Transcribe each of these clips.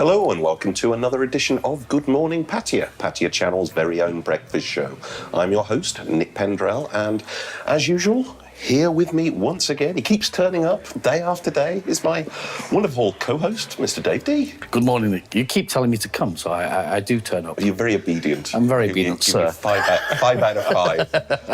Hello and welcome to another edition of Good Morning Pattaya, Pattaya Channel's very own breakfast show. I'm your host, Nick Pendrell, and as usual, here with me once again, he keeps turning up day after day, is my wonderful co-host, Mr. Dave D. Good morning, Nick. You keep telling me to come, so I do turn up. You're very obedient. I'm very obedient, give sir. Me five out of five.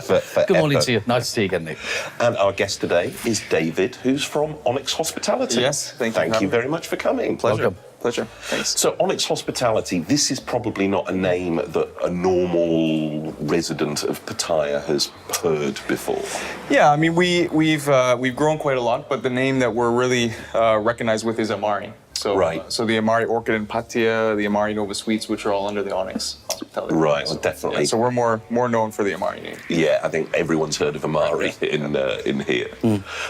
For Good morning effort. to you. Nice to see you again, Nick. And our guest today is David, who's from Onyx Hospitality. Yes, thank you very much for coming. Pleasure. Welcome. Pleasure. Thanks. So Onyx Hospitality, this is probably not a name that a normal resident of Pattaya has heard before. Yeah, I mean we've grown quite a lot, but the name that we're really recognized with is Amari. So, Right. So the Amari Orchid in Pattaya, the Amari Nova Suites, which are all under the Onyx Hospitality. Right, So, well, definitely. yeah, so we're more known for the Amari name. Yeah, I think everyone's heard of Amari in here,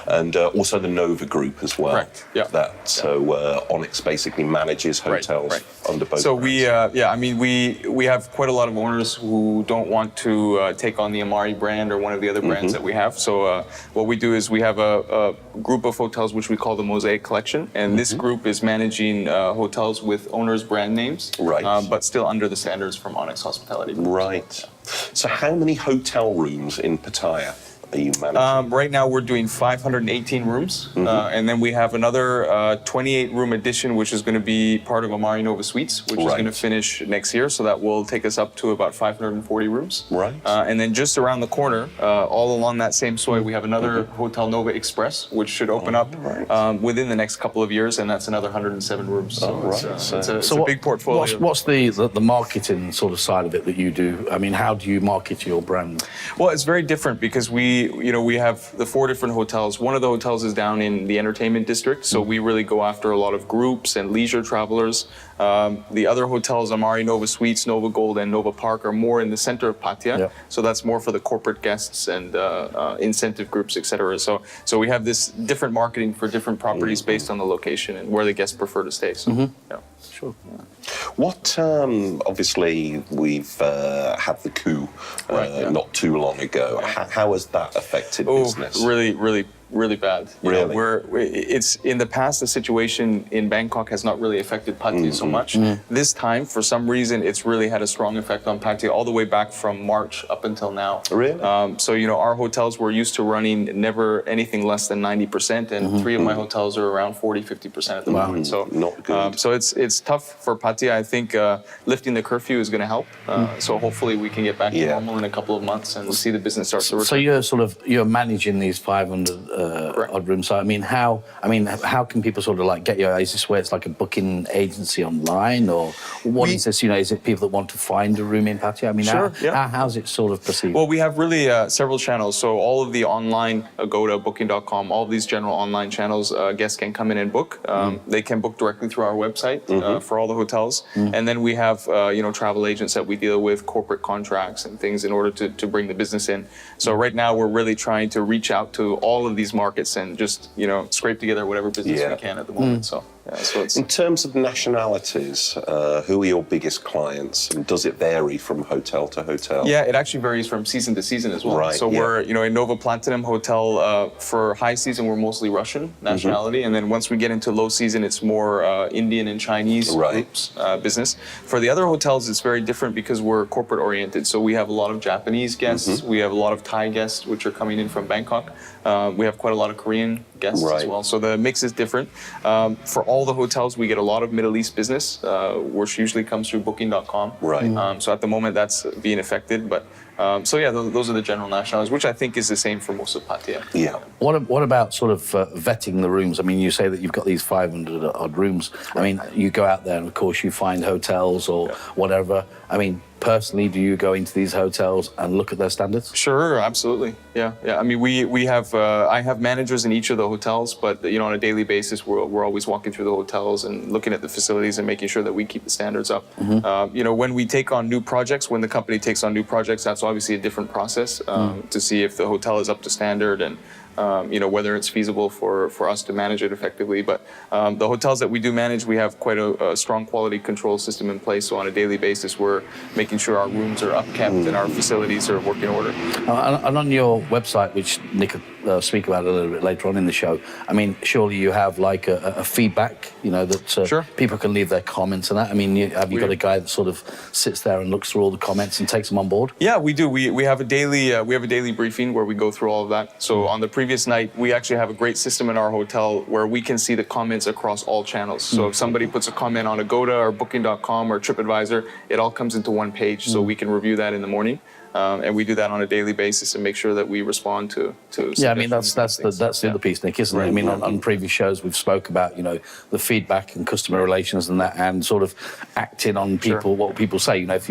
and also the Nova Group as well. Correct, yeah. So Onyx basically manages hotels under both. So brands. we have quite a lot of owners who don't want to take on the Amari brand or one of the other brands that we have. So what we do is we have a group of hotels which we call the Mosaic Collection, and this group is managing hotels with owners' brand names, Right. But still under the standards from Onyx Hospitality. Right. So how many hotel rooms in Pattaya are you managing? Right now we're doing 518 rooms, and then we have another 28-room addition, which is going to be part of Amari Nova Suites, which is Right. going to finish next year. So that will take us up to about 540 rooms. Right. And then just around the corner, all along that same soil, we have another Hotel Nova Express, which should open up within the next couple of years, and that's another 107 rooms. So it's a big portfolio. What's the marketing sort of side of it that you do? I mean, how do you market your brand? Well, it's very different because we have the 4 different hotels. One of the hotels is down in the entertainment district, so we really go after a lot of groups and leisure travelers. The other hotels, Amari Nova Suites, Nova Gold, and Nova Park, are more in the center of Pattaya. Yeah. So that's more for the corporate guests and incentive groups, etc. So we have this different marketing for different properties based on the location and where the guests prefer to stay. So, yeah. Sure. What, obviously, we've had the coup not too long ago. How has that affected business? Really bad. You know, it's in the past, the situation in Bangkok has not really affected Pattaya so much. This time, for some reason, it's really had a strong effect on Pattaya all the way back from March up until now. Really? So, our hotels were used to running never anything less than 90%, and 3 of my hotels are around 40-50% at the moment. So, not good. So it's tough for Pattaya. I think lifting the curfew is going to help. So hopefully we can get back to normal in a couple of months and see the business start to return. So you're managing these 500 odd rooms. So I mean, how can people sort of like get you? Is this where it's like a booking agency online, or what is this? Is it people that want to find a room in Pattaya? I mean, how's it sort of perceived? Well, we have really several channels. So all of the online, Agoda, Booking.com, all of these general online channels, guests can come in and book. They can book directly through our website for all the hotels, and then we have travel agents that we deal with, corporate contracts and things in order to bring the business in. So right now we're really trying to reach out to all of these markets and just scrape together whatever business we can at the moment. So it's in terms of nationalities, who are your biggest clients, and does it vary from hotel to hotel? Yeah, it actually varies from season to season as well. Right, so we're in Nova Platinum Hotel for high season we're mostly Russian nationality, and then once we get into low season it's more Indian and Chinese groups business. For the other hotels it's very different because we're corporate oriented. So we have a lot of Japanese guests, we have a lot of Thai guests which are coming in from Bangkok. We have quite a lot of Korean guests as well. So the mix is different. For all the hotels, we get a lot of Middle East business, which usually comes through Booking.com. Right. So at the moment, that's being affected. But those are the general nationalities, which I think is the same for most of Pattaya. Yeah. What about sort of vetting the rooms? I mean, you say that you've got these 500 odd rooms. I mean, you go out there and, of course, you find hotels or whatever. I mean, personally, do you go into these hotels and look at their standards? Sure, absolutely. Yeah. I mean, we have I have managers in each of the hotels, but on a daily basis, we're always walking through the hotels and looking at the facilities and making sure that we keep the standards up. When we take on new projects, when the company takes on new projects, that's obviously a different process to see if the hotel is up to standard and whether it's feasible for us to manage it effectively. But the hotels that we do manage, we have quite a strong quality control system in place. So on a daily basis, we're making sure our rooms are upkept and our facilities are working order. And on your website, which Nick will speak about a little bit later on in the show, I mean, surely you have like a feedback, that Sure. people can leave their comments and that. I mean, have you got a guy that sort of sits there and looks through all the comments and takes them on board? Yeah, we do. We have a daily briefing where we go through all of that. So on the previous night, we actually have a great system in our hotel where we can see the comments across all channels. So if somebody puts a comment on Agoda or Booking.com or TripAdvisor, it all comes into one page, so we can review that in the morning. And we do that on a daily basis and make sure that we respond to. Yeah, I mean that's the other piece, Nick, isn't it? I mean, on previous shows we've spoke about the feedback and customer relations and that, and sort of acting on people, what people say. If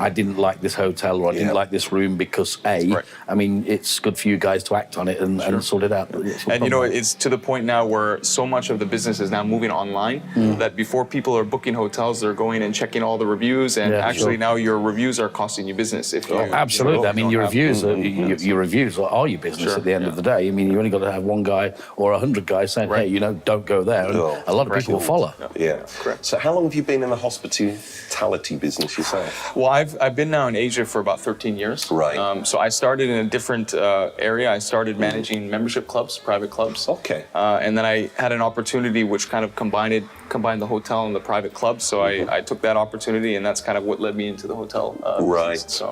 I didn't like this hotel or I didn't like this room because A. Right. I mean, it's good for you guys to act on it and sort it out. And it's to the point now where so much of the business is now moving online that before people are booking hotels, they're going and checking all the reviews, and actually now your reviews are costing you business if you. Absolutely. I mean, your reviews are your business at the end of the day. I mean, you only got to have one guy or 100 guys saying, hey, don't go there. And a lot of people will follow. Yeah, correct. So how long have you been in the hospitality business yourself? Well, I've been now in Asia for about 13 years. Right. So I started in a different area. I started managing membership clubs, private clubs. Okay. And then I had an opportunity which kind of combined the hotel and the private club. So I took that opportunity, and that's kind of what led me into the hotel business.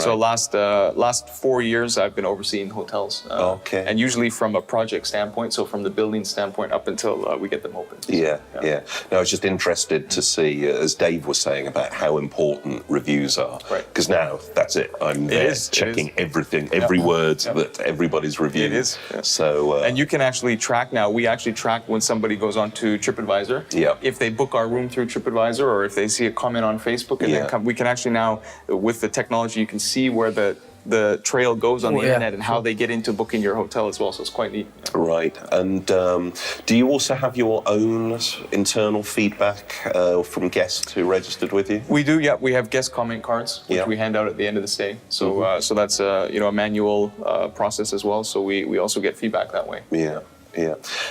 So last 4 years I've been overseeing hotels. Okay. And usually from a project standpoint, so from the building standpoint up until we get them open. Yeah. No, I was just interested to see, as Dave was saying, about how important reviews are. Right. Because now that's it. I'm there checking everything, every word that everybody's reviewed. It is. Yeah. So. And you can actually track now. We actually track when somebody goes on to TripAdvisor. Yeah. If they book our room through TripAdvisor, or if they see a comment on Facebook, and then we can actually now, with the technology, you can see where the trail goes on the internet and how they get into booking your hotel as well. So it's quite neat. Right. And do you also have your own internal feedback from guests who registered with you? We do, yeah. We have guest comment cards, which we hand out at the end of the stay. So so that's a manual process as well. So we also get feedback that way. Yeah.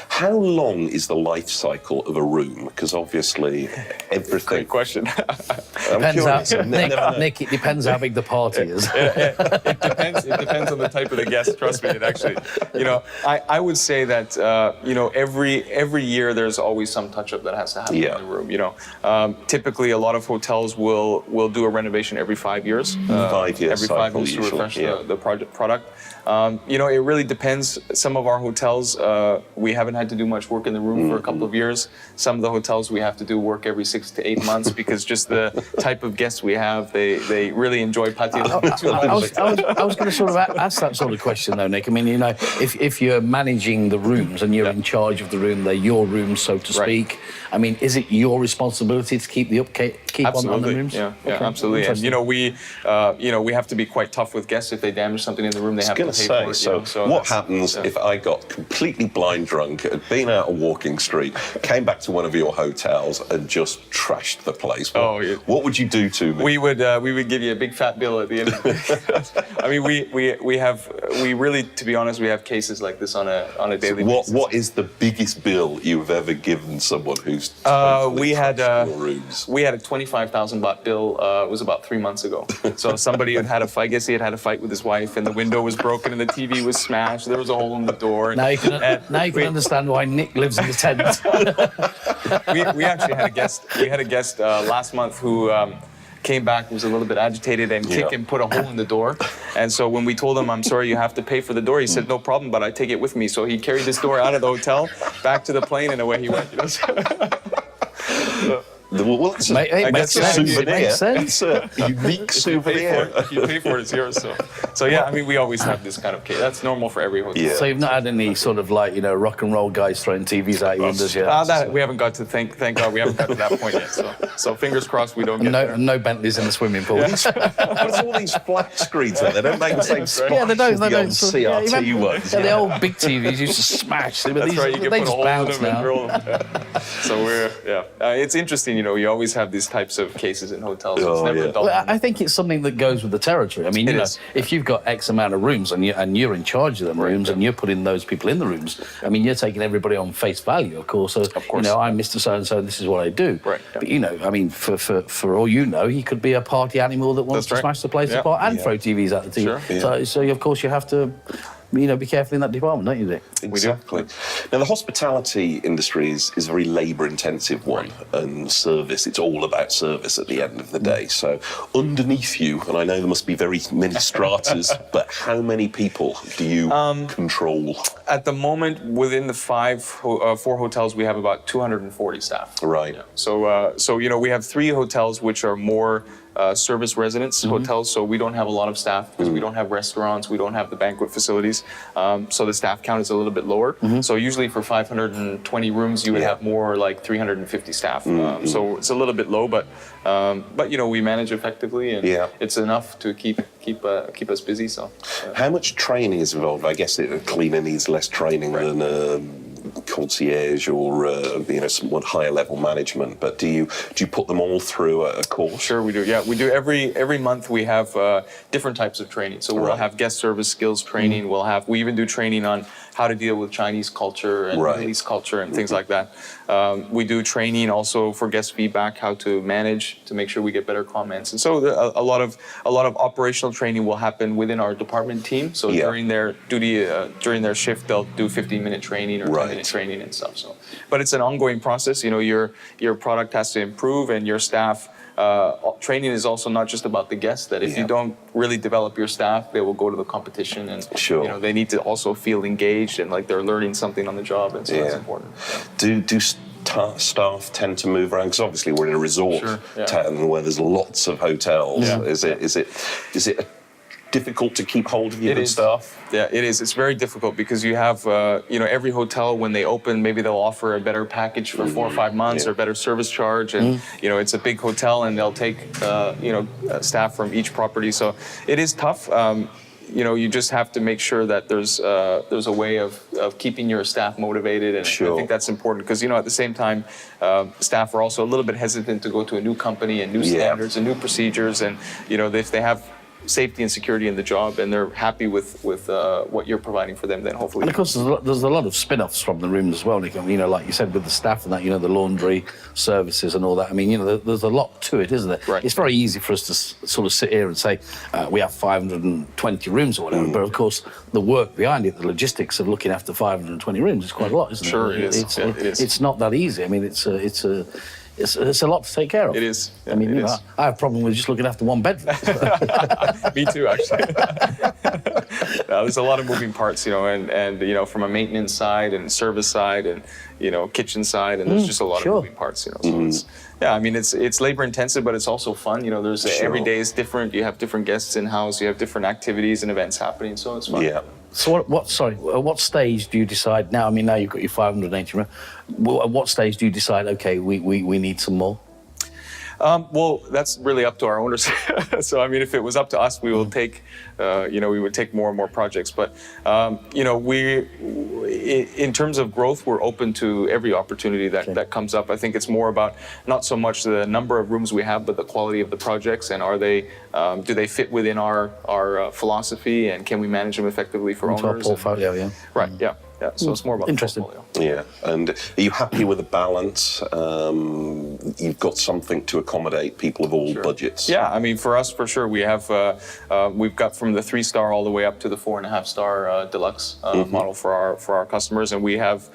How long is the life cycle of a room? Because obviously everything. Great question. Nick, it depends how big the party is. It depends on the type of the guest. Trust me, it actually. I would say that every year there's always some touch up that has to happen in the room. Typically a lot of hotels will do a renovation every 5 years. 5 years. Every 5 years to refresh the product. It really depends. Some of our hotels, we haven't had to do much work in the room for a couple of years. Some of the hotels we have to do work every 6 to 8 months because just the type of guests we have, they really enjoy Pattaya too much. I was going to sort of ask that sort of question though, Nick. I mean, if you're managing the rooms and you're in charge of the room, they're your rooms, so to speak. I mean, is it your responsibility to keep the upkeep on the rooms? Yeah, absolutely. And we have to be quite tough with guests. If they damage something in the room, they have to pay for it. So what happens if I got completely blind drunk, had been out on Walking Street, came back to one of your hotels and just trashed the place? What would you do to me? We would give you a big fat bill at the end of the day. I mean, we really, to be honest, we have cases like this on a daily basis. What is the biggest bill you've ever given someone who's totally trashed your rooms? We had a 25,000 baht bill. It was about 3 months ago. So somebody had I guess he had a fight with his wife, and the window was broken and the TV was smashed. There was a hole in the door. Now you can understand why Nick lives in the tent. we actually had a guest. We had a guest last month who came back, was a little bit agitated, and kicked and put a hole in the door. And so when we told him, I'm sorry, you have to pay for the door, he said, no problem, but I take it with me. So he carried this door out of the hotel, back to the plane, and away he went. Well, it's a souvenir. It's a unique souvenir. If you pay for it, it's yours. So yeah, I mean, we always have this kind of case. That's normal for every hotel. Yeah. So you've not had any sort of rock and roll guys throwing TVs at your windows yet? We haven't got to, thank God, we haven't got to that point yet. So fingers crossed we don't get there. No Bentleys in the swimming pool. What's all these flat screens there? They don't make the same spot. Yeah, they don't. The old CRT ones. Yeah, the old big TVs used to smash. That's right. You can put a hole in them and roll them. So it's interesting. You always have these types of cases in hotels. It's never dull. Well, I think it's something that goes with the territory. I mean, if you've got X amount of rooms and you're in charge of them rooms and you're putting those people in the rooms, I mean, you're taking everybody on face value, of course. So, you know, I'm Mr. So-and-so, this is what I do. Right. But, you know, I mean, for all you know, he could be a party animal that wants to smash the place apart and throw TVs at the TV. Sure. So, of course, you have to, you know, be careful in that department, don't you, Dick? Exactly. Now, the hospitality industry is a very labour-intensive one, and service, it's all about service at the end of the day. So underneath you, and I know there must be very many stratas, but how many people do you control? At the moment, within the four hotels, we have about 240 staff. Right. Yeah. So you know, we have 3 hotels which are more service residence hotels, so we don't have a lot of staff because we don't have restaurants, we don't have the banquet facilities, so the staff count is a little bit lower. So usually for 520 rooms, you would have more like 350 staff. So it's a little bit low, but you know, we manage effectively, and it's enough to keep us busy. So how much training is involved? I guess a cleaner needs less training than concierge or you know, somewhat higher level management, but do you put them all through a course? Sure, we do. Yeah, we do. Every month we have different types of training. So we'll have guest service skills training. We even do training on how to deal with Chinese culture and Middle East culture and things like that. We do training also for guest feedback, how to manage to make sure we get better comments. And so a lot of operational training will happen within our department team. So during their duty, during their shift, they'll do 15-minute training or 10-minute training and stuff. So, but it's an ongoing process. You know, your product has to improve, and your staff. Training is also not just about the guests, that if you don't really develop your staff, they will go to the competition, and you know, they need to also feel engaged and like they're learning something on the job, and so that's important. Do staff tend to move around? Because obviously we're in a resort town where there's lots of hotels. Is it difficult to keep hold of your good staff? Yeah, it is. It's very difficult because you have, you know, every hotel when they open, maybe they'll offer a better package for 4 or 5 months or better service charge, and you know, it's a big hotel, and they'll take, you know, staff from each property. So it is tough. You know, you just have to make sure that there's a way of keeping your staff motivated, and I think that's important because, you know, at the same time, staff are also a little bit hesitant to go to a new company and new standards and new procedures, and you know, if they have safety and security in the job and they're happy with what you're providing for them, then hopefully. And of course, there's a lot of spin-offs from the room as well, Nick. You know, like you said, with the staff and that, you know, the laundry services and all that. I mean, you know, there's a lot to it, isn't there? Right. It's very easy for us to sort of sit here and say we have 520 rooms or whatever, but of course, the work behind it, the logistics of looking after 520 rooms is quite a lot, isn't it? Sure, it is. It is. It's not that easy. I mean, it's a lot to take care of. It is. Yeah, I mean, you know, I have a problem with just looking after one bedroom. Me too, actually. There's a lot of moving parts, you know, and you know, from a maintenance side and service side and, you know, kitchen side, and there's just a lot of moving parts, you know. So it's, I mean, it's labor intensive, but it's also fun. You know, there's every day is different. You have different guests in house. You have different activities and events happening, so it's fun. Yeah. So at what stage do you decide now? I mean, now you've got your 580 rooms. At what stage do you decide, okay, we need some more? Well, that's really up to our owners. So, I mean, if it was up to us, we will take, you know, we would take more and more projects. But, you know, in terms of growth, we're open to every opportunity that comes up. I think it's more about not so much the number of rooms we have, but the quality of the projects, and are they, do they fit within our philosophy, and can we manage them effectively for owners? Our portfolio, Right, yeah. Yeah, so it's more about interesting. The portfolio. Yeah, and are you happy with the balance? You've got something to accommodate people of all budgets. Yeah, I mean, for us, for sure, we have we've got from the 3-star all the way up to the 4.5-star deluxe model for our customers, and we have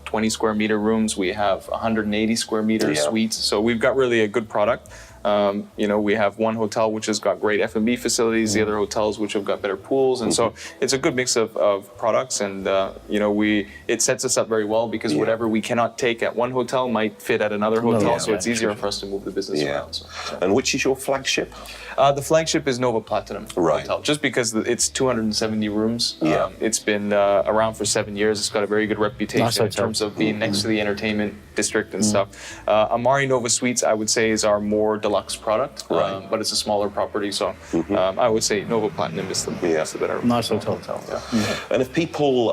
20 square meter rooms. We have 180 square meter suites. So we've got really a good product. You know, we have one hotel which has got great F&B facilities, the other hotels which have got better pools, and so it's a good mix of products, and you know, it sets us up very well because whatever we cannot take at one hotel might fit at another hotel, so it's easier for us to move the business around. So. And which is your flagship? The flagship is Nova Platinum Hotel, just because it's 270 rooms. It's been around for 7 years. It's got a very good reputation in terms of being next to the entertainment district and stuff. Amari Nova Suites, I would say, is our more deluxe deluxe product, Right. but it's a smaller property. So I would say Nova Platinum is the better. Nice hotel. Yeah. And if people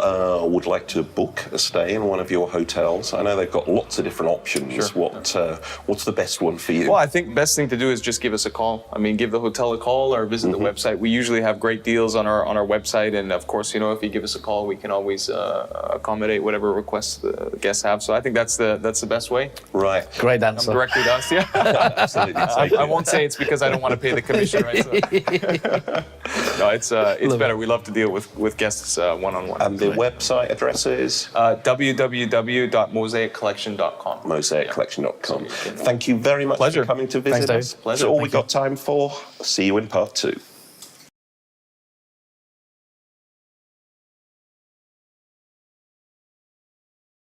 would like to book a stay in one of your hotels, I know they've got lots of different options. Sure. What's the best one for you? Well, I think best thing to do is just give us a call. I mean, give the hotel a call or visit the website. We usually have great deals on our website, and of course, if you give us a call, we can always accommodate whatever requests the guests have. So I think that's the best way. Right. Great Come answer. directly to us. Yeah. Absolutely. I won't say it's because I don't want to pay the commission, right? So. No, it's better. We love to deal with guests one-on-one. And the website address is? www.mosaiccollection.com. mosaiccollection.com. Thank you very much Pleasure. for coming to visit Thanks, us. Dave. Pleasure. That's all Thank we've got time for. See you in part 2.